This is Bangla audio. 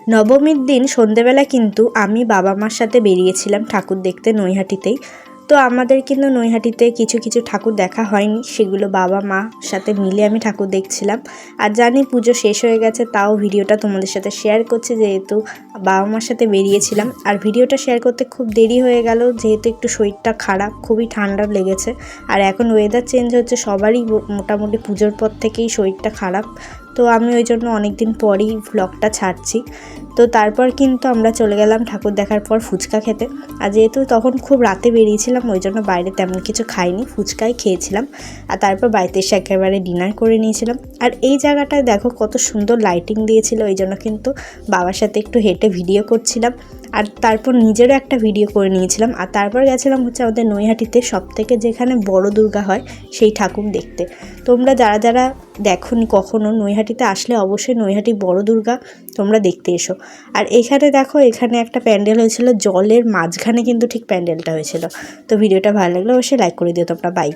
নবমীর দিন সন্ধেবেলা কিন্তু আমি বাবা মার সাথে বেরিয়েছিলাম ঠাকুর দেখতে নৈহাটিতেই। তো আমাদের কিন্তু নৈহাটিতে কিছু কিছু ঠাকুর দেখা হয়নি, সেগুলো বাবা মা সাথে মিলে আমি ঠাকুর দেখছিলাম। আর জানি পুজো শেষ হয়ে গেছে, তাও ভিডিওটা তোমাদের সাথে শেয়ার করছি যেহেতু বাবা মার সাথে বেরিয়েছিলাম। আর ভিডিওটা শেয়ার করতে খুব দেরি হয়ে গেল যেহেতু একটু শরীরটা খারাপ, খুবই ঠান্ডা লেগেছে। আর এখন ওয়েদার চেঞ্জ হচ্ছে, সবারই মোটামুটি পুজোর পর থেকেই শরীরটা খারাপ। তো আমি ওই জন্য অনেক দিন পরই ভ্লগটা ছাড়ছি। তো তারপর কিন্তু আমরা চলে গেলাম ঠাকুর দেখার পর ফুচকা খেতে। আর যেহেতু তখন খুব রাতে বেরিয়েছিলাম ওই জন্য বাইরে তেমন কিছু খাইনি, ফুচকাই খেয়েছিলাম। আর তারপর বাড়িতে এসে একেবারে ডিনার করে নিয়েছিলাম। আর এই জায়গাটায় দেখো কত সুন্দর লাইটিং দিয়েছিল, ওই জন্য কিন্তু বাবার সাথে একটু হেঁটে ভিডিও করছিলাম। আর তারপর নিজেরও একটা ভিডিও করে নিয়েছিলাম। আর তারপর গেছিলাম হচ্ছে আমাদের নৈহাটিতে সবথেকে যেখানে বড় দুর্গা হয় সেই ঠাকুর দেখতে। তোমরা যারা যারা দেখোনি কখনো, নৈহাটিতে আসলে অবশ্যই নৈহাটি বড় দুর্গা তোমরা দেখতে এসো। আর এখানে দেখো, এখানে একটা প্যান্ডেল হয়েছিল, জলের মাঝখানে কিন্তু ঠিক প্যান্ডেলটা হয়েছিল। তো ভিডিওটা ভালো লাগলে অবশ্যই লাইক করে দিও তোমরা। বাই।